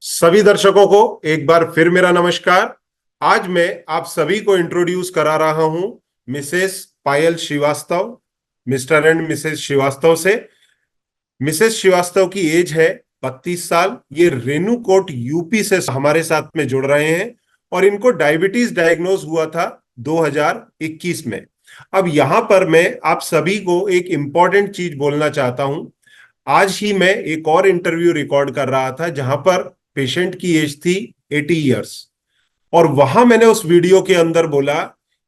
सभी दर्शकों को एक बार फिर मेरा नमस्कार। आज मैं आप सभी को इंट्रोड्यूस करा रहा हूं Mrs Payal Srivastava, mister and Mrs Srivastava से। मिसेस श्रीवास्तव की एज है 32 साल। ये रेणुकोट यूपी से हमारे साथ में जुड़ रहे हैं और इनको डायबिटीज डायग्नोज हुआ था 2021 में। अब यहां पर मैं आप सभी को एक इंपॉर्टेंट चीज बोलना चाहता हूं। आज ही मैं एक और इंटरव्यू रिकॉर्ड कर रहा था जहां पर पेशेंट की एज थी 80 इयर्स, और वहां मैंने उस वीडियो के अंदर बोला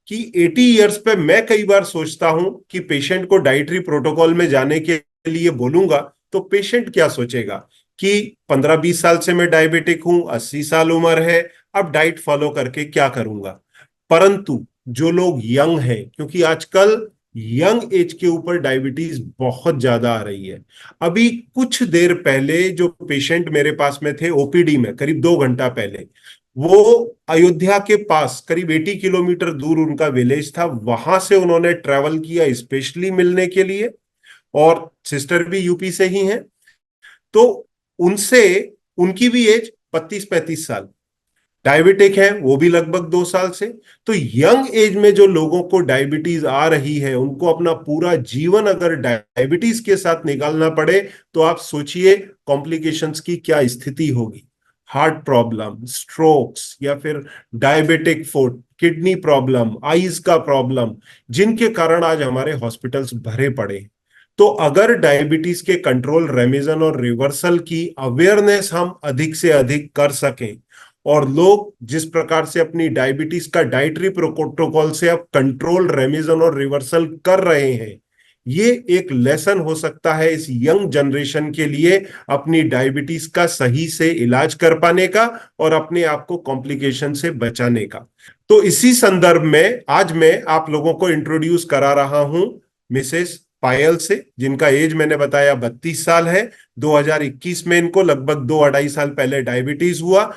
कि 80 इयर्स पे मैं कई बार सोचता हूं कि पेशेंट को डाइटरी प्रोटोकॉल में जाने के लिए बोलूंगा तो पेशेंट क्या सोचेगा कि 15-20 साल से मैं डायबिटिक हूं, 80 साल उम्र है, अब डाइट फॉलो करके क्या करूंगा। परंतु जो लोग यंग हैं, क्योंकि आजकल यंग एज के ऊपर डायबिटीज बहुत ज्यादा आ रही है। अभी कुछ देर पहले जो पेशेंट मेरे पास में थे ओपीडी में, करीब 2 घंटा पहले, वो अयोध्या के पास करीब 80 किलोमीटर दूर उनका विलेज था। वहां से उन्होंने ट्रैवल किया स्पेशली मिलने के लिए, और सिस्टर भी यूपी से ही हैं। तो उनसे, उनकी भी एज 32-35 साल, डायबिटिक है वो भी लगभग 2 साल से। तो यंग एज में जो लोगों को डायबिटीज आ रही है, उनको अपना पूरा जीवन अगर डायबिटीज के साथ निकालना पड़े तो आप सोचिए कॉम्प्लिकेशंस की क्या स्थिति होगी। हार्ट प्रॉब्लम, स्ट्रोक्स, या फिर diabetic foot, kidney problem, eyes का प्रॉब्लम, जिनके कारण आज हमारे हॉस्पिटल्स भरे पड़े हैं। तो अगर डायबिटीज के कंट्रोल, रेमिजन और रिवर्सल की अवेयरनेस हम अधिक से अधिक कर सकें, और लोग जिस प्रकार से अपनी डायबिटीज का डाइटरी प्रोटोकॉल से अब कंट्रोल, रेमिजन और रिवर्सल कर रहे हैं, ये एक लेसन हो सकता है इस यंग जनरेशन के लिए अपनी डायबिटीज का सही से इलाज कर पाने का और अपने आप को कॉम्प्लिकेशन से बचाने का। तो इसी संदर्भ में आज मैं आप लोगों को इंट्रोड्यूस करा रहा हूं मिसेस पायल से, जिनका एज मैंने बताया 32 साल है। 2021 में इनको लगभग 2-2.5 साल पहले डायबिटीज हुआ।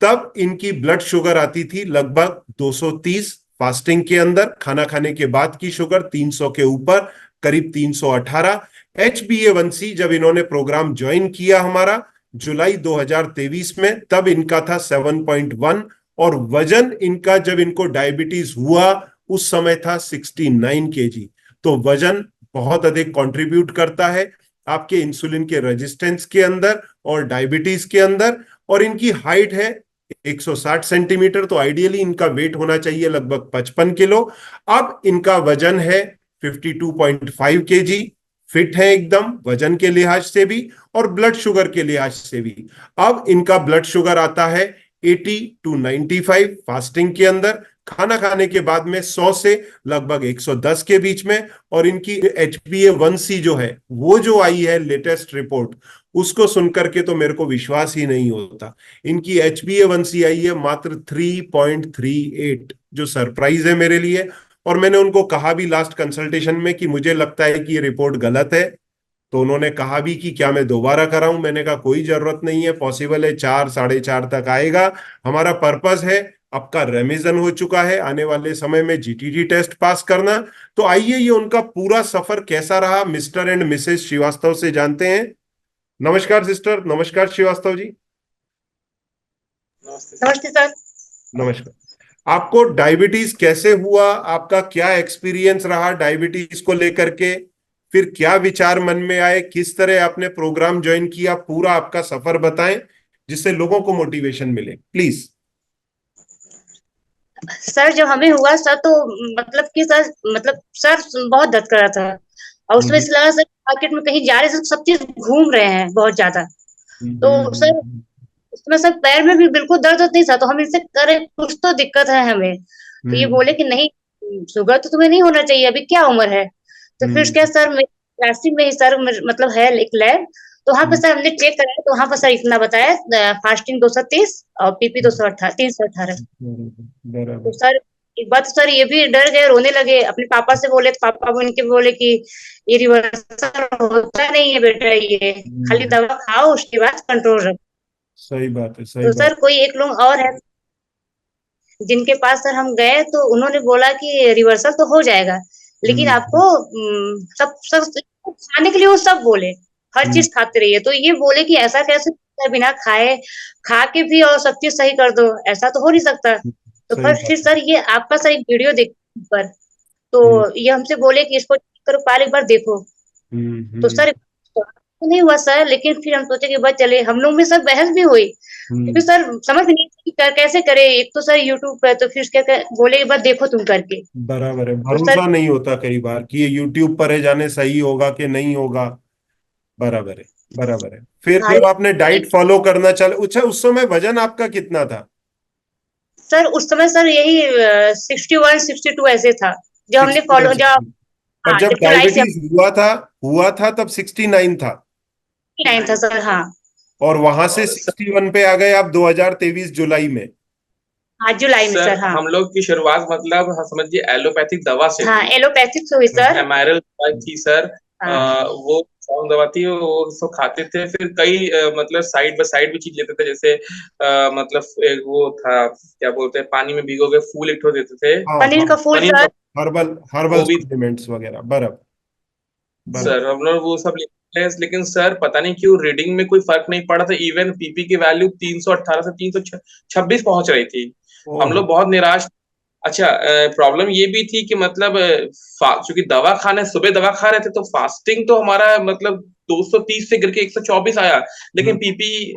तब इनकी ब्लड शुगर आती थी लगभग 230, फास्टिंग के अंदर खाना खाने के बाद की शुगर 300 के ऊपर, करीब 318। HbA1c जब इन्होंने प्रोग्राम ज्वाइन किया हमारा जुलाई 2023 में, तब इनका था 7.1, और वजन इनका जब इनको डायबिटीज हुआ उस समय था 69 kg। तो वजन बहुत अधिक कंट्रीब्यूट करता है आपके इंसुलिन के रेजिस्टेंस के अंदर और डायबिटीज के अंदर। और इनकी हाइट है 160 सेंटीमीटर, तो आइडियली इनका वेट होना चाहिए लगभग 55 किलो। अब इनका वजन है 52.5 kg। फिट है एकदम, वजन के लिहाज से भी और ब्लड शुगर के लिहाज से भी। अब इनका ब्लड शुगर आता है 80-95 फास्टिंग के अंदर, खाना खाने के बाद में 100 से लगभग 110 के बीच में। और इनकी HbA1c जो है, वो जो आई है लेटेस्ट रिपोर्ट, उसको सुनकर के तो मेरे को विश्वास ही नहीं होता। इनकी HbA1c आई है मात्र 3.38, जो सरप्राइज है मेरे लिए। और मैंने उनको कहा भी लास्ट कंसल्टेशन में कि मुझे लगता है कि ये रिपोर्ट गलत है। तो उन्होंने कहा भी कि क्या मैं दोबारा कराऊं। मैंने कहा कोई जरूरत नहीं है, पॉसिबल है 4-4.5 तक आएगा। हमारा पर्पस है, आपका रेमिजन हो चुका है, आने वाले समय में GTT टेस्ट पास करना। तो आइए ये उनका पूरा सफर कैसा रहा मिस्टर एंड मिसेस श्रीवास्तव से जानते हैं। नमस्कार सिस्टर, नमस्कार श्रीवास्तव जी। नमस्ते सर। नमस्कार। आपको डायबिटीज कैसे हुआ, आपका क्या एक्सपीरियंस रहा डायबिटीज को लेकर के, फिर क्या विचार मन में आए, किस तरह आपने प्रोग्राम ज्वाइन किया, पूरा आपका सफर बताएं जिससे लोगों को मोटिवेशन मिले प्लीज। सर जब हमें हुआ सर, तो मतलब कि सर, मतलब सर बहुत दर्द कर रहा था। और उसमें हम्म, ऐसा लगा सर मार्केट में कहीं जा रहे हैं, सब चीज घूम रहे हैं बहुत ज्यादा। तो सर उसमें सर पैर में भी बिल्कुल दर्द नहीं था। तो हम इनसे करे कुछ तो दिक्कत है हमें। तो ये हम्म, बोले कि नहीं, शुगर तो तुम्हें नहीं होना चाहिए, अभी क्या उम्र है। तो फिर क्या हम्म, सर, रांची में ही सर मतलब है एक लैब। तो वहां पे हम्म, सर हमने चेक कराया, तो वहां पर सर इतना बताया, फास्टिंग 230 और पीपी 318। तो बराबर। सर एक बात, तो सर ये भी डर गए, रोने लगे, अपने पापा से बोले, तो पापा भी उनके बोले कि ये रिवर्सल होता नहीं है बेटा, ये खाली हम्म, दवा खाओ, उसके बाद कंट्रोल रखो। सही बात है, सही तो बात। सर कोई एक लोग और है जिनके पास सर हम गए, तो उन्होंने बोला कि रिवर्सल तो हो जाएगा, लेकिन हम्म, आपको सब सब खाने के लिए वो सब बोले, हर हम्म, चीज खाते रहिए। तो ये बोले कि ऐसा कैसे बिना खाए खा के भी और सब चीज सही कर दो, ऐसा तो हो नहीं सकता। तो सही बात फिर है। सर ये आपका सर एक वीडियो देख पर, तो हम्म ये हमसे बोले कि इसको चेक करो, पहले एक बार देखो। हम्म तो हम्म सर तो नहीं हुआ सर, लेकिन फिर हम सोचे कि बस चले, हम लोग में सर बहस भी हुई, क्योंकि हम्म। सर समझ नहीं आया कि कैसे करे। एक तो सर यूट्यूब पे, तो फिर क्या बोले एक बार देखो तुम करके। बराबर है, तो सर भरोसा नहीं होता कई बार कि ये यूट्यूब पर है, जाने सही होगा कि नहीं होगा। बराबर है, बराबर है। फिर हाँ जब आपने डाइट लेकिन फॉलो करना चले, अच्छा उस समय वजन आपका कितना था? सर उस समय सर यही 61 62 ऐसे था, जब हमने 61 फॉलो, जब 60। पर हाँ जब जब जुलाई से डायबिटीज हुआ था तब 69 था। 9 था सर। हाँ और वहां से और 61 पे आ गए आप 2023 जुलाई में। हाँ जुलाई में सर सर। हाँ हम लोग की शुरुआत मतलब हाँ, समझिए एलोपैथिक दवा से हाँ थी। एलोपैथिक से हुई सर। एमाइरल दवा थी सर। हाँ वो स्ट्रॉन्ग दवा थी, वो उसको खाते थे, फिर कई मतलब साइड बाय साइड भी चीज लेते थे, जैसे मतलब एक वो था, क्या बोलते हैं, पानी में भिगो के फूल एक ठो देते थे। हाँ हाँ। पनीर का फूल पनीर सर। का हर्बल हर्बल वो भी सप्लीमेंट्स वगैरह, बराबर बराबर। सर हम लोग वो सब लेते हैं, लेकिन सर पता नहीं क्यों रीडिंग में कोई फर्क नहीं पड़ा था। इवन पीपी की वैल्यू 318 से 326 पहुंच रही थी। हम ओहो। लोग बहुत निराश। अच्छा, प्रॉब्लम ये भी थी कि मतलब चूंकि दवा खाने सुबह दवा खा रहे थे, तो फास्टिंग तो हमारा मतलब 230 से गिर के 124 आया। लेकिन हम्म पीपी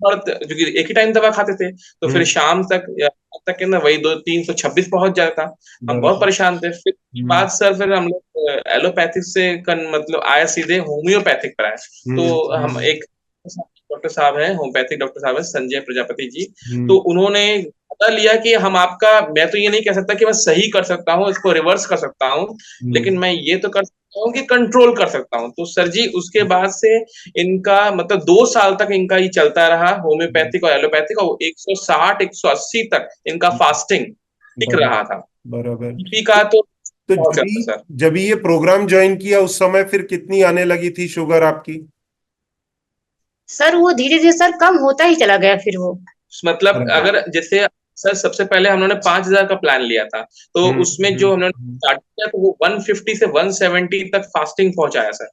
जो कि एक ही टाइम दवा खाते थे, तो फिर हम्म। शाम तक या रात तक के ना वही 2 326 पहुंच जाता। हम बहुत बराबर। परेशान थे। फिर उसके हम्म बाद सर फिर हम लोग एलोपैथिक से मतलब आए, सीधे होम्योपैथिक पर आए। तो हम हम्म एक डॉक्टर साहब हैं, होम्योपैथिक डॉक्टर साहब हैं, संजय प्रजापति जी। तो हम्म उन्होंने पता लिया कि हम आपका, मैं तो ये नहीं कह सकता कि मैं सही कर सकता हूँ, इसको रिवर्स कर सकता हूँ, लेकिन हम्म। मैं ये तो कर सकता हूँ कि कंट्रोल कर सकता हूँ। तो सर जी उसके बाद से इनका मतलब 2 साल तक इनका ये चलता रहा, होम्योपैथिक और एलोपैथिक, और 160 180 तक इनका फास्टिंग टिक बराबर रहा था। बराबर। बीपी का तो तो बहुत जब ज्यादा सर। जब ये प्रोग्राम ज्वाइन किया उस समय फिर कितनी आने लगी थी शुगर आपकी? सर वो धीरे धीरे सर कम होता ही चला गया फिर वो। मतलब बराबर। अगर जैसे सर सबसे पहले हम लोगों ने 5,000 का प्लान लिया था, तो उसमें जो हम लोगों ने स्टार्ट किया, तो वो 150 से 170 तक फास्टिंग पहुंचाया सर।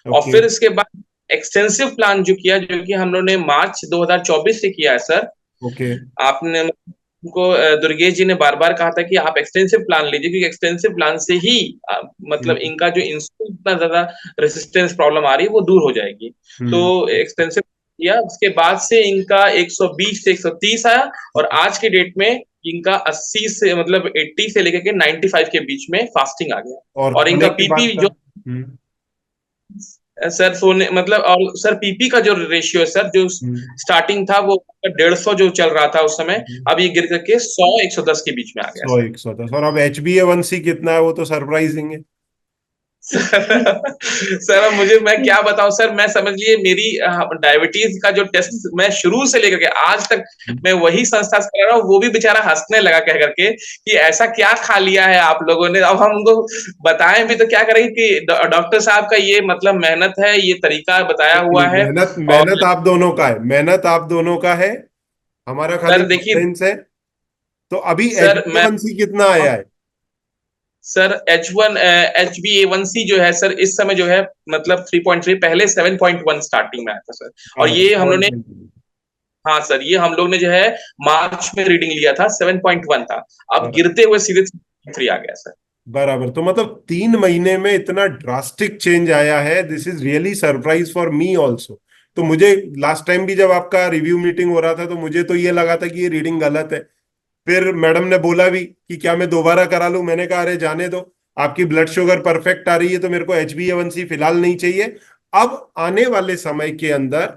और ओके फिर इसके बाद एक्सटेंसिव प्लान जो किया, जो कि हम लोग ने मार्च 2024 से किया है सर। ओके। आपने उनको दुर्गेश जी ने बार बार कहा था कि आप एक्सटेंसिव प्लान लीजिए, क्योंकि एक्सटेंसिव प्लान से ही मतलब हम्म इनका जो इंसुलिन इतना ज्यादा रेसिस्टेंस प्रॉब्लम आ रही है वो दूर हो जाएगी। तो हम्म। एक्सटेंसिव किया, उसके बाद से इनका 120 से 130 आया, और आज के डेट में इनका 80 से मतलब 80 से लेकर के 95 के बीच में फास्टिंग आ गया। और और इनका खाने के पीपी बाद का? जो सर सोने मतलब, और सर पीपी का जो रेशियो है सर, जो स्टार्टिंग था वो 150 जो चल रहा था उस समय, अब ये गिर करके 100 110 के बीच में आ गया 100 सर। 110। और अब HbA1c कितना है वो तो सरप्राइजिंग है। सर अब मुझे मैं क्या बताऊं सर, मैं समझ लिए मेरी डायबिटीज का जो टेस्ट मैं शुरू से लेकर के आज तक मैं वही संस्था से करा रहा हूँ, वो भी बेचारा हंसने लगा कह करके कि ऐसा क्या खा लिया है आप लोगों ने। अब हम उनको बताएं भी तो क्या करेंगे कि डॉक्टर साहब का ये मतलब मेहनत है, ये तरीका बताया हुआ नहीं, है। मेहनत और मेहनत आप दोनों का है, मेहनत आप दोनों का है। हमारा खाली सर देखिए गाइडेंस है। तो अभी एच सर, बी ए मैं वन सी कितना आया है? सर HbA1c जो है सर इस समय जो है मतलब 3.3, पहले 7.1 स्टार्टिंग में आया था सर। और हाँ ये हम लोग ने, 7.2। हाँ सर, ये हम लोग ने जो है मार्च में रीडिंग लिया था 7.1 था, अब बराबर गिरते हुए सीधे 3 आ गया सर। बराबर। तो मतलब 3 महीने में इतना ड्रास्टिक चेंज आया है, this is really surprise for me also. तो मुझे लास्ट टाइम भी जब आपका रिव्यू मीटिंग हो रहा था तो मुझे तो ये लगा था कि ये रीडिंग गलत है। फिर मैडम ने बोला भी कि क्या मैं दोबारा करा लूं, मैंने कहा अरे जाने दो, आपकी ब्लड शुगर परफेक्ट आ रही है तो मेरे को HbA1c फिलहाल नहीं चाहिए। अब आने वाले समय के अंदर,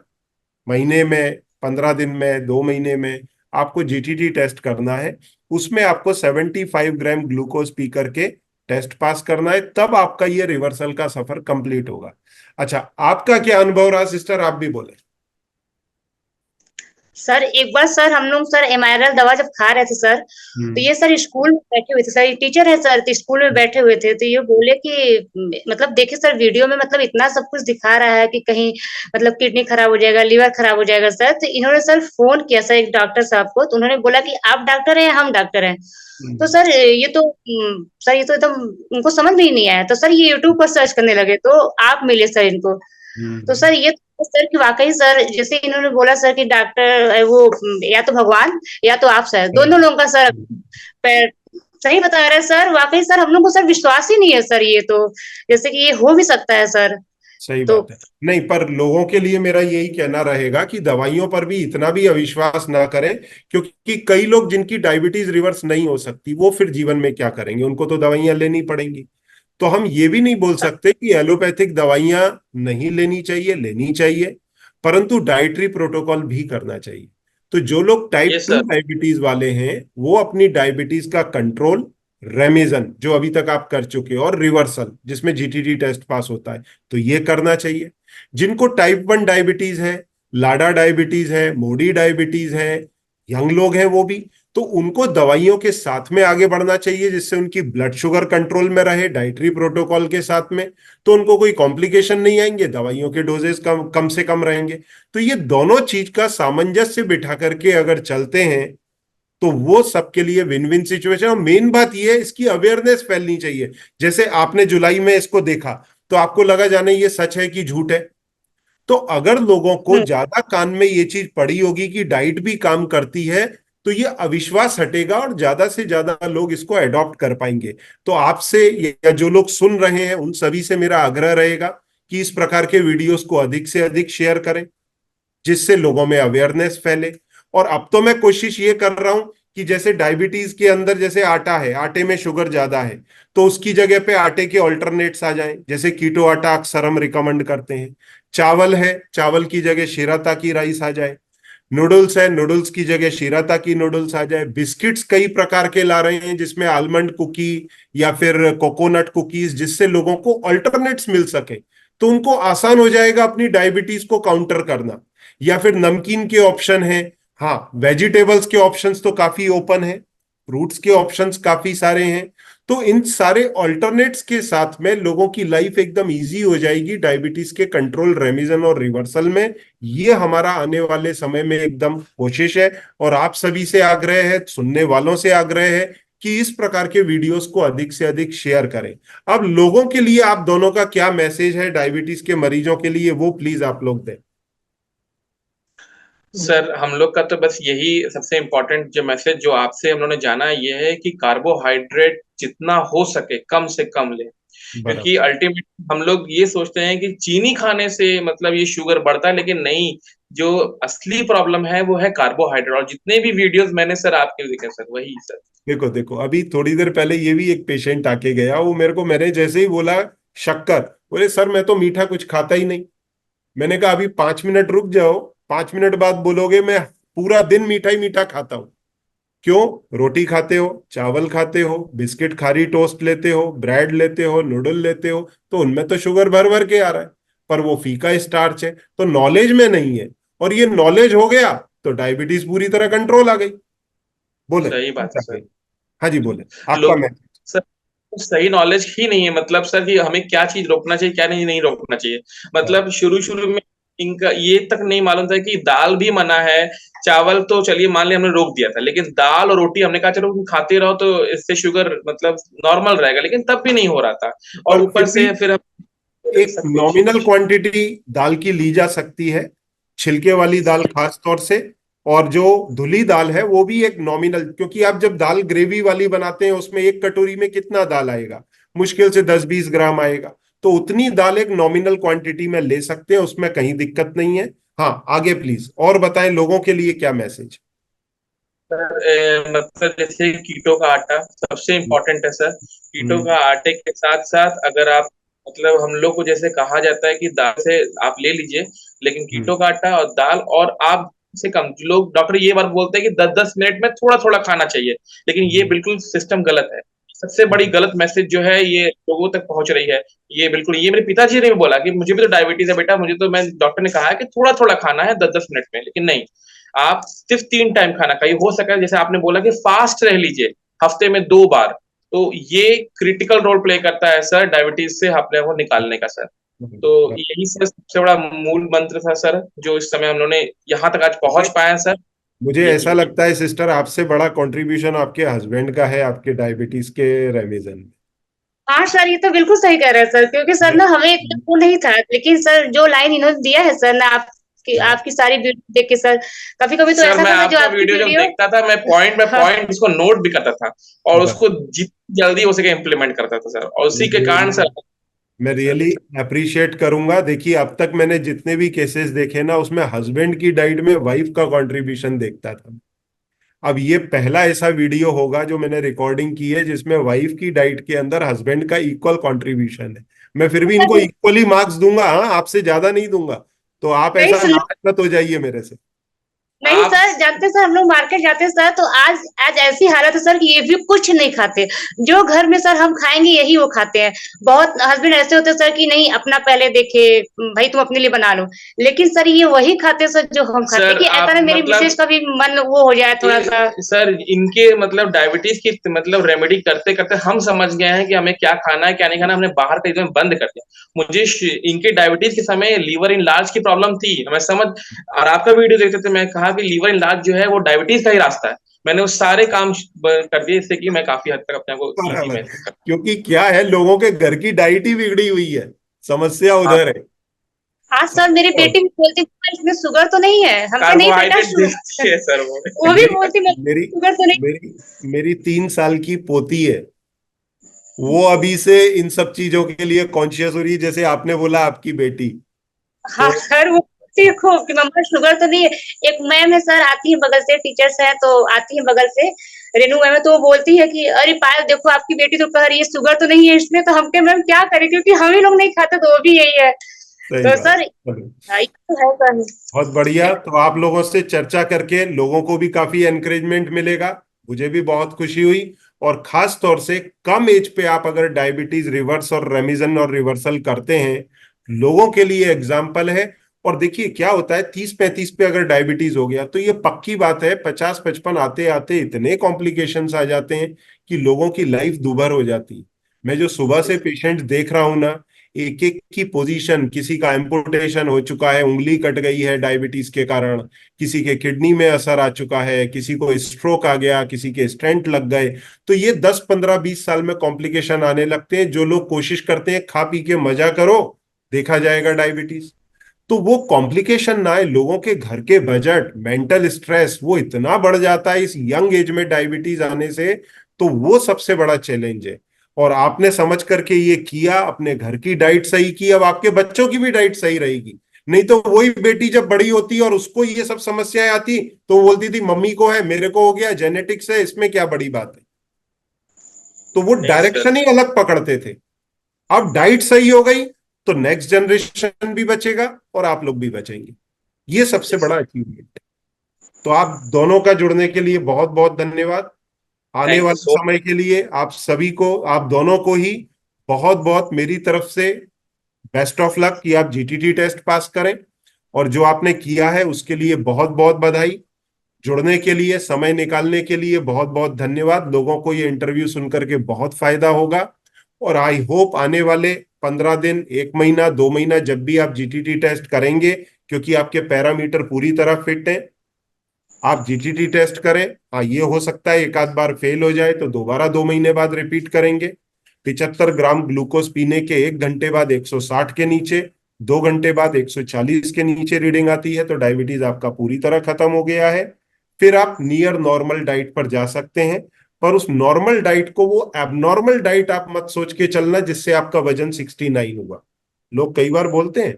महीने में, 15 दिन में, 2 महीने में आपको GTT टेस्ट करना है। उसमें आपको 75 ग्राम ग्लूकोज पी करके टेस्ट पास करना है, तब आपका ये रिवर्सल का सफर कंप्लीट होगा। अच्छा, आपका क्या अनुभव रहा सिस्टर, आप भी बोले। सर एक बार सर हम लोग सर एमाइरल दवा जब खा रहे थे सर, तो हम्म ये सर स्कूल में बैठे हुए थे सर, ये टीचर है सर, तो स्कूल में बैठे हुए थे, तो ये बोले कि मतलब देखिए सर वीडियो में मतलब इतना सब कुछ दिखा रहा है कि कहीं मतलब किडनी खराब हो जाएगा, लिवर खराब हो जाएगा सर। तो इन्होंने सर फोन किया सर एक डॉक्टर साहब को, तो उन्होंने बोला कि आप डॉक्टर हैं या हम डॉक्टर हैं? तो हम्म सर ये तो सर ये तो एकदम उनको समझ में ही नहीं आया, तो सर ये यूट्यूब पर सर्च करने लगे, तो आप मिले सर इनको। तो हम्म। सर ये सर कि वाक़ई सर जैसे इन्होंने बोला सर कि डॉक्टर वो या तो भगवान या तो आप सर, दोनों लोगों का सर पैर सही बता रहे हैं सर, वाक़ई सर हम लोग को सर विश्वास ही नहीं है सर ये तो, जैसे कि ये हो भी सकता है सर। सही तो बात है। नहीं, पर लोगों के लिए मेरा यही कहना रहेगा कि दवाइयों पर भी इतना भी अविश्वास ना करें, क्योंकि कई लोग जिनकी डायबिटीज रिवर्स नहीं हो सकती वो फिर जीवन में क्या करेंगे, उनको तो दवाइयां लेनी पड़ेंगी। तो हम ये भी नहीं बोल सकते कि एलोपैथिक दवाइयां नहीं लेनी चाहिए, लेनी चाहिए, परंतु डाइटरी प्रोटोकॉल भी करना चाहिए। तो जो लोग ये टाइप 2 सर डायबिटीज वाले हैं वो अपनी डायबिटीज का कंट्रोल, रेमेजन जो अभी तक आप कर चुके हो, और रिवर्सल जिसमें जीटीडी टेस्ट पास होता है, तो ये करना चाहिए। जिनको टाइप 1 डायबिटीज है, लाडा डायबिटीज है, मोडी डायबिटीज है, यंग लोग हैं वो भी, तो उनको दवाइयों के साथ में आगे बढ़ना चाहिए जिससे उनकी ब्लड शुगर कंट्रोल में रहे डाइटरी प्रोटोकॉल के साथ में, तो उनको कोई कॉम्प्लिकेशन नहीं आएंगे, दवाइयों के डोजेस कम कम से कम रहेंगे। तो ये दोनों चीज का सामंजस्य बिठा करके अगर चलते हैं तो वो सबके लिए विन विन सिचुएशन। और मेन बात ये है, इसकी अवेयरनेस फैलनी चाहिए। जैसे आपने जुलाई में इसको देखा तो आपको लगा जाने ये सच है कि झूठ है, तो अगर लोगों को हुँ, ज्यादा कान में ये चीज पड़ी होगी कि डाइट भी काम करती है, तो ये अविश्वास हटेगा और ज्यादा से ज्यादा लोग इसको अडॉप्ट कर पाएंगे। तो आपसे या जो लोग सुन रहे हैं उन सभी से मेरा आग्रह रहेगा कि इस प्रकार के वीडियोस को अधिक से अधिक शेयर करें जिससे लोगों में अवेयरनेस फैले। और अब तो मैं कोशिश ये कर रहा हूं कि जैसे डायबिटीज के अंदर जैसे आटा है, आटे में शुगर ज्यादा है, तो उसकी जगह पे आटे के ऑल्टरनेट्स आ जाएं, जैसे कीटो आटा अक्सर हम रिकमेंड करते हैं। चावल है, चावल की जगह शिराता की राइस आ जाए। नूडल्स है, नूडल्स की जगह शिराता की नूडल्स आ जाए। बिस्किट्स कई प्रकार के ला रहे हैं जिसमें आलमंड कुकी या फिर कोकोनट कुकीज, जिससे लोगों को अल्टरनेट्स मिल सके, तो उनको आसान हो जाएगा अपनी डायबिटीज को काउंटर करना। या फिर नमकीन के ऑप्शन है, हाँ वेजिटेबल्स के ऑप्शंस तो काफी ओपन है, फ्रूट्स के ऑप्शंस काफी सारे हैं। तो इन सारे ऑल्टरनेट्स के साथ में लोगों की लाइफ एकदम इजी हो जाएगी डायबिटीज के कंट्रोल, रेमिजन और रिवर्सल में। ये हमारा आने वाले समय में एकदम कोशिश है। और आप सभी से आग्रह है, सुनने वालों से आग्रह है कि इस प्रकार के वीडियोस को अधिक से अधिक शेयर करें। अब लोगों के लिए आप दोनों का क्या मैसेज है डायबिटीज के मरीजों के लिए, वो प्लीज आप लोग दें। सर हम लोग का तो बस यही सबसे इम्पोर्टेंट जो मैसेज जो आपसे हम लोगों ने जाना है ये है कि कार्बोहाइड्रेट जितना हो सके कम से कम ले, क्योंकि बराबर। अल्टीमेटली हम लोग ये सोचते हैं कि चीनी खाने से मतलब ये शुगर बढ़ता है, लेकिन नहीं। जो असली प्रॉब्लम है वो है कार्बोहाइड्रेट। और जितने भी वीडियोस मैंने सर आपके देखे सर वही सर। देखो देखो, अभी थोड़ी देर पहले ये भी एक पेशेंट आके गया, वो मेरे को, मैंने जैसे ही बोला शक्कर, बोले सर मैं तो मीठा कुछ खाता ही नहीं। मैंने कहा अभी 5 मिनट रुक जाओ, 5 मिनट बाद बोलोगे मैं पूरा दिन मीठा ही मीठा खाता हूं। क्यों? रोटी खाते हो, चावल खाते हो, बिस्किट खारी टोस्ट लेते हो, ब्रेड लेते हो, नूडल लेते हो, तो उनमें तो शुगर भर भर के आ रहा है, पर वो फीका स्टार्च है, तो नॉलेज में नहीं है। और ये नॉलेज हो गया तो डायबिटीज पूरी तरह कंट्रोल आ गई। बोले। सही बात है सर। हाँ जी, बोले आपका लोग मैसेज। सर सही नॉलेज ही नहीं है, मतलब सर कि हमें क्या चीज रोकना चाहिए क्या नहीं नहीं रोकना चाहिए। मतलब शुरू शुरू में इनका ये तक नहीं मालूम था कि दाल भी मना है। चावल तो चलिए मान लिया हमने रोक दिया था, लेकिन दाल और रोटी हमने कहा चलो तुम खाते रहो तो इससे शुगर मतलब नॉर्मल रहेगा, लेकिन तब भी नहीं हो रहा था। और पर ऊपर फिर भी से फिर हम एक सब कुछ। नॉमिनल क्वांटिटी दाल की ली जा सकती है, छिलके वाली दाल खास तौर से। और जो धुली दाल है वो भी एक नॉमिनल, क्योंकि आप जब दाल ग्रेवी वाली बनाते हैं उसमें एक कटोरी में कितना दाल आएगा, मुश्किल से 10-20 ग्राम आएगा। तो उतनी दाल एक नॉमिनल क्वांटिटी में ले सकते हैं, उसमें कहीं दिक्कत नहीं है। हाँ आगे प्लीज और बताएं लोगों के लिए क्या मैसेज। सर मतलब जैसे कीटो का आटा सबसे इम्पोर्टेंट है सर। कीटो हम्म। का आटे के साथ साथ अगर आप मतलब हम लोग को जैसे कहा जाता है कि दाल से आप ले लीजिए, लेकिन हम्म। कीटो का आटा और दाल और आप से कम लोग डॉक्टर ये बात बोलते हैं कि 10-10 मिनट में थोड़ा थोड़ा खाना चाहिए, लेकिन ये हम्म। बिल्कुल सिस्टम गलत है। सबसे बड़ी गलत मैसेज जो है ये लोगों तक पहुंच रही है। ये बिल्कुल, ये मेरे पिताजी ने भी बोला कि मुझे भी तो डायबिटीज है बेटा, मुझे तो मैं डॉक्टर ने कहा है कि थोड़ा थोड़ा खाना है 10-10 मिनट में, लेकिन नहीं। आप सिर्फ 3 टाइम खाना खाइए, हो सके जैसे आपने बोला कि फास्ट रह लीजिए हफ्ते में 2 बार। तो ये क्रिटिकल रोल प्ले करता है सर डायबिटीज से अपने को निकालने का सर। तो यही सर सबसे बड़ा मूल मंत्र था सर, जो इस समय हम लोगों ने यहाँ तक आज पहुंच मुझे पाए हैं सर। मुझे यही ऐसा है। लगता है सिस्टर, आपसे बड़ा कंट्रीब्यूशन आपके हस्बैंड का है आपके डायबिटीज के रेमिजन में। हाँ सर, ये तो बिल्कुल सही कह रहे हैं सर, क्योंकि सर ना हमें इतना वो नहीं था, लेकिन सर जो लाइन इन्होंने दिया है सर ना, आपकी हाँ आपकी सारी वीडियो देख के सर, कभी-कभी तो सर ऐसा मैं था ना जो आपका आपकी वीडियो जब वीडियो। देखता था मैं पॉइंट बाय हाँ, पॉइंट उसको नोट भी करता था और बस उसको जितनी जल्दी हो सके इम्प्लीमेंट करता था सर, और उसी के कारण सर। मैं रियली अप्रिशिएट करूंगा। देखिए अब तक मैंने जितने भी केसेस देखे ना, उसमें हस्बैंड की डाइट में वाइफ का कंट्रीब्यूशन देखता था। अब ये पहला ऐसा वीडियो होगा जो मैंने रिकॉर्डिंग की है जिसमें वाइफ की डाइट के अंदर हस्बैंड का इक्वल कंट्रीब्यूशन है। मैं फिर भी इनको सर इक्वली मार्क्स दूंगा, हाँ, आपसे ज्यादा नहीं दूंगा। तो आप नहीं ऐसा सुन नाराज मत हो जाइए मेरे से। नहीं आप सर, जानते सर हम लोग मार्केट जाते हैं सर, तो आज आज ऐसी हालत है सर कि ये भी कुछ नहीं खाते। जो घर में सर हम खाएँगे यही वो खाते हैं। बहुत हस्बैंड ऐसे होते हैं सर कि नहीं अपना पहले देखे, भाई तुम अपने लिए बना लो। लेकिन सर ये वही खाते हैं सर जो हम खाते हैं, सर कि ऐसा आप ना मेरी मतलब मिसेज का भी मन वो हो जाए थोड़ा-सा। सर इनके मतलब डायबिटीज की मतलब रेमेडी करते करते हम समझ गए हैं कि हमें क्या खाना है क्या नहीं खाना, हमने बाहर का एकदम बंद कर दिया। मुझे इनके डायबिटीज के समय लीवर इन लार्ज की प्रॉब्लम थी, मैं समझ, और आपका वीडियो देखते थे मैं कहा कि लीवर इन लार्ज जो है वो डायबिटीज का ही रास्ता है। मैंने वो सारे काम कर दिए इससे कि मैं काफी हद तक अपने को इजी बराबर। महसूस करता क्योंकि क्या है, लोगों के घर की डाइट ही बिगड़ी हुई है, समस्या हूँ। उधर है। हाँ सर, मेरी बेटी भी बोलती है "मम्मा, इसमें शुगर तो नहीं है?" हम कहा नहीं बेटा कार्बोहाइड्रेट देती है सर वो। वो भी मेरी बोलती मेरी मम्मा शुगर तो नहीं। मेरी मेरी 3 साल की पोती है, वो अभी से इन सब चीजों के लिए कॉन्शियस हो रही है, जैसे आपने बोला आपकी बेटी। हाँ तो सर, वो बोलती है खूब कि मम्मा शुगर तो नहीं है। एक मैम है सर, आती है बगल से, टीचर्स हैं तो आती है बगल से, रेनू मैम है, तो वो बोलती है कि अरे पायल देखो आपकी बेटी तो कह रही है शुगर तो नहीं है इसमें, तो हम कहे मैम क्या करें, क्योंकि हम ही लोग नहीं खाते तो वो भी यही है। सही तो बात। सर चलो, ये तो है सर। बहुत बढ़िया। तो आप लोगों से चर्चा करके लोगों को भी काफी एनकरेजमेंट मिलेगा, मुझे भी बहुत खुशी हुई। और खास तौर से कम एज पे आप अगर डायबिटीज रिवर्स और रेमिजन और रिवर्सल करते हैं, लोगों के लिए एग्जाम्पल है। और देखिए क्या होता है, 30-35 पे अगर डायबिटीज हो गया तो ये पक्की बात है 50-55 आते आते इतने कॉम्प्लिकेशंस आ जाते हैं कि लोगों की लाइफ दूभर हो जाती है। मैं जो सुबह से पेशेंट देख रहा हूं ना, एक एक की पोजीशन, किसी का एम्पुटेशन हो चुका है, उंगली कट गई है डायबिटीज के कारण, किसी के किडनी में असर आ चुका है, किसी को स्ट्रोक आ गया, किसी के स्टेंट लग गए। तो ये 10-15-20 साल में कॉम्प्लिकेशन आने लगते हैं। जो लोग कोशिश करते हैं खा पी के मजा करो, देखा जाएगा डायबिटीज, तो वो कॉम्प्लिकेशन ना आए। लोगों के घर के बजट, मेंटल स्ट्रेस वो इतना बढ़ जाता है इस यंग एज में डायबिटीज आने से। तो वो सबसे बड़ा चैलेंज है। और आपने समझ करके ये किया, अपने घर की डाइट सही की, अब आपके बच्चों की भी डाइट सही रहेगी। नहीं तो वही बेटी जब बड़ी होती और उसको ये सब समस्याएं आती, तो वो बोलती थी मम्मी को है, मेरे को हो गया, जेनेटिक्स है, इसमें क्या बड़ी बात है। तो वो नहीं सर, डायरेक्शन ही अलग पकड़ते थे। अब डाइट सही हो गई तो नेक्स्ट जनरेशन भी बचेगा और आप लोग भी बचेंगे। ये सबसे बड़ा अचीवमेंट है। तो आप दोनों का जुड़ने के लिए बहुत बहुत धन्यवाद। आने थैंक यू वाले सो समय के लिए आप सभी को, आप दोनों को ही बहुत बहुत मेरी तरफ से बेस्ट ऑफ लक कि आप जीटीटी टेस्ट पास करें। और जो आपने किया है उसके लिए बहुत बहुत बधाई। जुड़ने के लिए, समय निकालने के लिए बहुत बहुत धन्यवाद। लोगों को ये इंटरव्यू सुनकर के बहुत फायदा होगा। और आई होप आने वाले 15 दिन, 1 महीना, 2 महीना, जब भी आप जीटीटी टेस्ट करेंगे, क्योंकि आपके पैरामीटर पूरी तरह फिट हैं, आप जीटीटी टेस्ट करें। हाँ, ये हो सकता है एक आध बार फेल हो जाए तो दोबारा 2 महीने बाद रिपीट करेंगे। 75 ग्राम ग्लूकोज पीने के 1 घंटे बाद 160 के नीचे, 2 घंटे बाद 140 के नीचे रीडिंग आती है तो डायबिटीज आपका पूरी तरह खत्म हो गया है। फिर आप नियर नॉर्मल डाइट पर जा सकते हैं। पर उस नॉर्मल डाइट को वो एबनॉर्मल डाइट आप मत सोच के चलना जिससे आपका वजन 69 हुआ। लोग कई बार बोलते हैं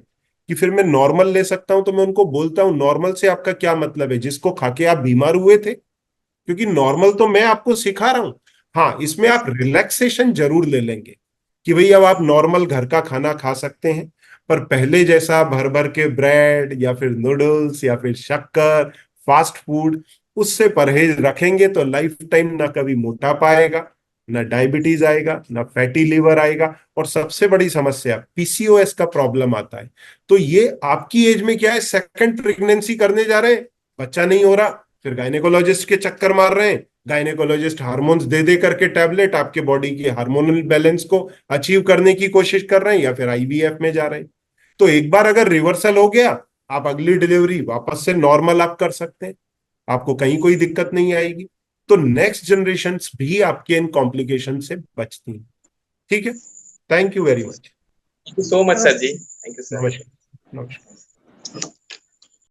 कि फिर मैं नॉर्मल ले सकता हूं, तो मैं उनको बोलता हूं नॉर्मल से आपका क्या मतलब है, जिसको खा के आप बीमार हुए थे? क्योंकि नॉर्मल तो मैं आपको सिखा रहा हूं। हाँ, इसमें आप रिलैक्सेशन जरूर ले लेंगे कि भाई अब आप नॉर्मल घर का खाना खा सकते हैं। पर पहले जैसा भर भर के ब्रेड या फिर नूडल्स या फिर शक्कर, फास्ट फूड, उससे परहेज रखेंगे तो लाइफ टाइम ना कभी मोटापा आएगा, ना डायबिटीज आएगा, ना फैटी लिवर आएगा। और सबसे बड़ी समस्या पीसीओएस का प्रॉब्लम आता है। तो ये आपकी एज में क्या है, सेकंड प्रेगनेंसी करने जा रहे हैं, बच्चा नहीं हो रहा, फिर गायनेकोलॉजिस्ट के चक्कर मार रहे हैं। गायनेकोलॉजिस्ट हार्मोन्स दे दे करके टैबलेट आपके बॉडी के हार्मोनल बैलेंस को अचीव करने की कोशिश कर रहे हैं, या फिर आईवीएफ में जा रहे हैं। तो एक बार अगर रिवर्सल हो गया, आप अगली डिलीवरी वापस से नॉर्मल आप कर सकते हैं, आपको कहीं कोई दिक्कत नहीं आएगी। तो नेक्स्ट जनरेशन भी आपके इन कॉम्प्लिकेशन से बचती हैं। ठीक है, thank you very much. Thank you so much sir जी, थैंक यू सर। नमस्कार। नमस्कार।